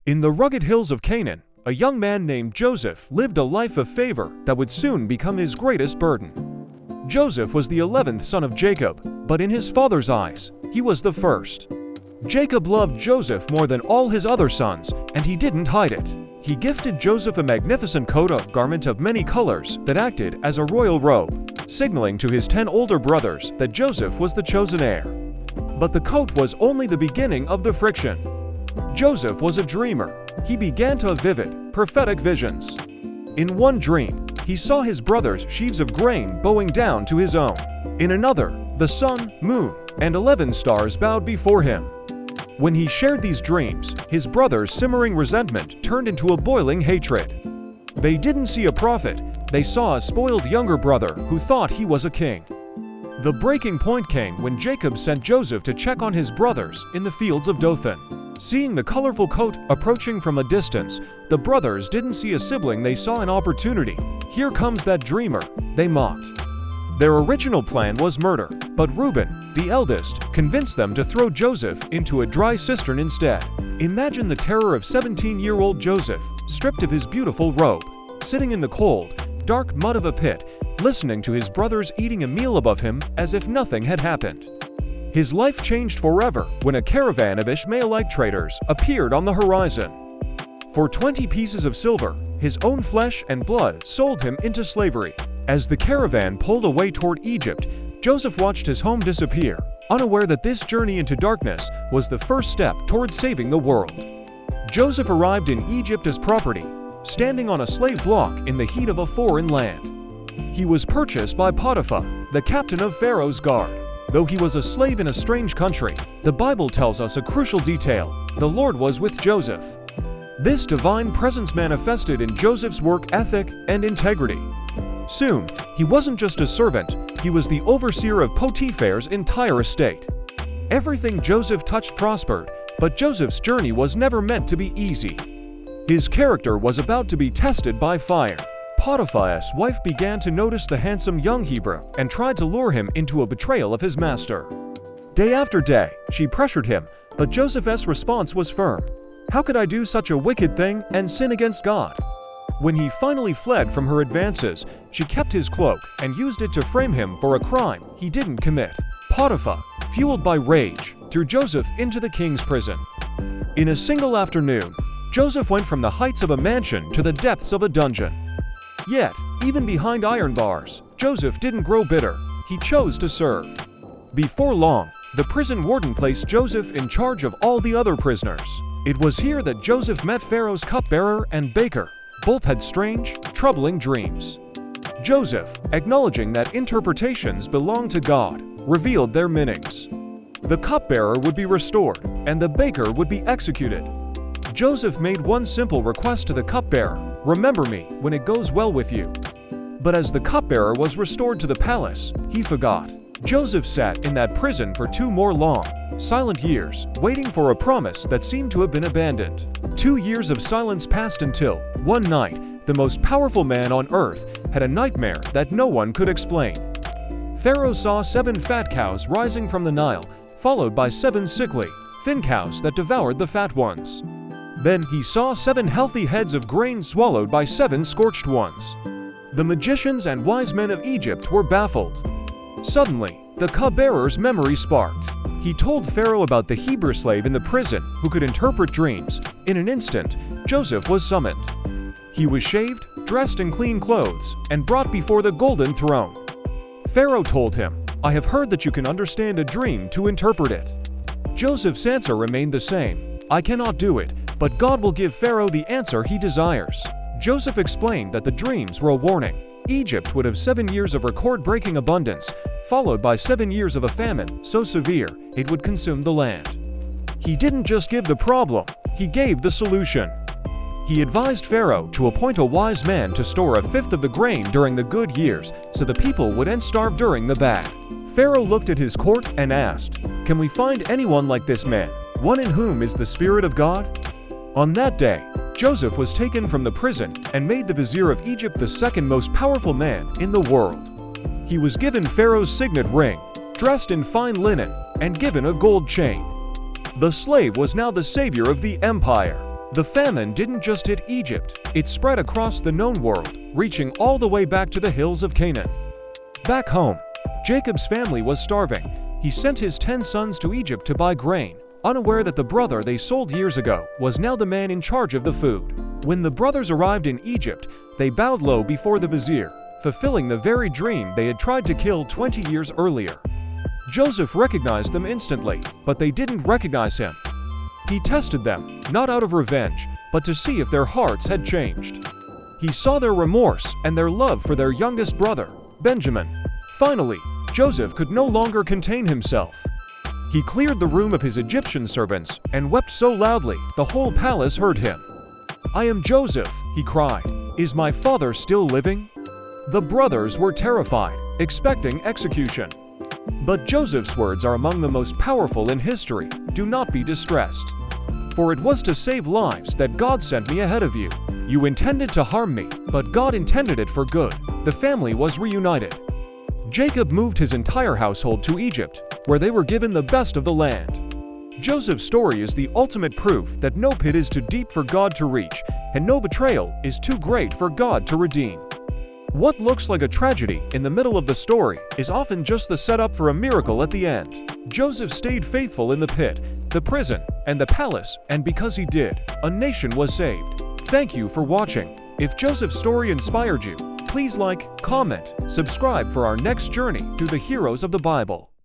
In the rugged hills of Canaan, a young man named Joseph lived a life of favor that would soon become his greatest burden. Joseph was the 11th son of Jacob, but in his father's eyes, he was the first. Jacob loved Joseph more than all his other sons, and he didn't hide it. He gifted Joseph a magnificent coat, a garment of many colors that acted as a royal robe, signaling to his 10 older brothers that Joseph was the chosen heir. But the coat was only the beginning of the friction. Joseph was a dreamer. He began to have vivid, prophetic visions. In one dream, he saw his brothers' sheaves of grain bowing down to his own. In another, the sun, moon, and 11 stars bowed before him. When he shared these dreams, his brothers' simmering resentment turned into a boiling hatred. They didn't see a prophet, they saw a spoiled younger brother who thought he was a king. The breaking point came when Jacob sent Joseph to check on his brothers in the fields of Dothan. Seeing the colorful coat approaching from a distance, the brothers didn't see a sibling, they saw an opportunity. Here comes that dreamer, they mocked. Their original plan was murder, but Reuben, the eldest, convinced them to throw Joseph into a dry cistern instead. Imagine the terror of 17-year-old Joseph, stripped of his beautiful robe, sitting in the cold, dark mud of a pit, listening to his brothers eating a meal above him as if nothing had happened. His life changed forever when a caravan of Ishmaelite traders appeared on the horizon. For 20 pieces of silver, his own flesh and blood sold him into slavery. As the caravan pulled away toward Egypt, Joseph watched his home disappear, unaware that this journey into darkness was the first step toward saving the world. Joseph arrived in Egypt as property, standing on a slave block in the heat of a foreign land. He was purchased by Potiphar, the captain of Pharaoh's guard. Though he was a slave in a strange country, the Bible tells us a crucial detail: the Lord was with Joseph. This divine presence manifested in Joseph's work ethic and integrity. Soon, he wasn't just a servant, he was the overseer of Potiphar's entire estate. Everything Joseph touched prospered, but Joseph's journey was never meant to be easy. His character was about to be tested by fire. Potiphar's wife began to notice the handsome young Hebrew and tried to lure him into a betrayal of his master. Day after day, she pressured him, but Joseph's response was firm. "How could I do such a wicked thing and sin against God?" When he finally fled from her advances, she kept his cloak and used it to frame him for a crime he didn't commit. Potiphar, fueled by rage, threw Joseph into the king's prison. In a single afternoon, Joseph went from the heights of a mansion to the depths of a dungeon. Yet, even behind iron bars, Joseph didn't grow bitter. He chose to serve. Before long, the prison warden placed Joseph in charge of all the other prisoners. It was here that Joseph met Pharaoh's cupbearer and baker. Both had strange, troubling dreams. Joseph, acknowledging that interpretations belong to God, revealed their meanings. The cupbearer would be restored, and the baker would be executed. Joseph made one simple request to the cupbearer: "Remember me when it goes well with you." But as the cupbearer was restored to the palace, he forgot. Joseph sat in that prison for 2 more long, silent years, waiting for a promise that seemed to have been abandoned. 2 years of silence passed until, one night, the most powerful man on earth had a nightmare that no one could explain. Pharaoh saw 7 fat cows rising from the Nile, followed by 7 sickly, thin cows that devoured the fat ones. Then he saw 7 healthy heads of grain swallowed by 7 scorched ones. The magicians and wise men of Egypt were baffled. Suddenly, the cupbearer's memory sparked. He told Pharaoh about the Hebrew slave in the prison who could interpret dreams. In an instant, Joseph was summoned. He was shaved, dressed in clean clothes, and brought before the golden throne. Pharaoh told him, "I have heard that you can understand a dream to interpret it." Joseph's answer remained the same: "I cannot do it, but God will give Pharaoh the answer he desires." Joseph explained that the dreams were a warning. Egypt would have 7 years of record-breaking abundance, followed by 7 years of a famine so severe it would consume the land. He didn't just give the problem, he gave the solution. He advised Pharaoh to appoint a wise man to store 1/5 of the grain during the good years so the people wouldn't starve during the bad. Pharaoh looked at his court and asked, "Can we find anyone like this man, one in whom is the Spirit of God?" On that day, Joseph was taken from the prison and made the vizier of Egypt, the second most powerful man in the world. He was given Pharaoh's signet ring, dressed in fine linen, and given a gold chain. The slave was now the savior of the empire. The famine didn't just hit Egypt, it spread across the known world, reaching all the way back to the hills of Canaan. Back home, Jacob's family was starving. He sent his 10 sons to Egypt to buy grain, unaware that the brother they sold years ago was now the man in charge of the food. When the brothers arrived in Egypt, they bowed low before the vizier, fulfilling the very dream they had tried to kill 20 years earlier. Joseph recognized them instantly, but they didn't recognize him. He tested them, not out of revenge, but to see if their hearts had changed. He saw their remorse and their love for their youngest brother, Benjamin. Finally, Joseph could no longer contain himself. He cleared the room of his Egyptian servants and wept so loudly the whole palace heard him. "I am Joseph," he cried. "Is my father still living?" The brothers were terrified, expecting execution. But Joseph's words are among the most powerful in history. "Do not be distressed. For it was to save lives that God sent me ahead of you. You intended to harm me, but God intended it for good." The family was reunited. Jacob moved his entire household to Egypt, where they were given the best of the land. Joseph's story is the ultimate proof that no pit is too deep for God to reach, and no betrayal is too great for God to redeem. What looks like a tragedy in the middle of the story is often just the setup for a miracle at the end. Joseph stayed faithful in the pit, the prison, and the palace, and because he did, a nation was saved. Thank you for watching. If Joseph's story inspired you, please like, comment, subscribe for our next journey through the heroes of the Bible.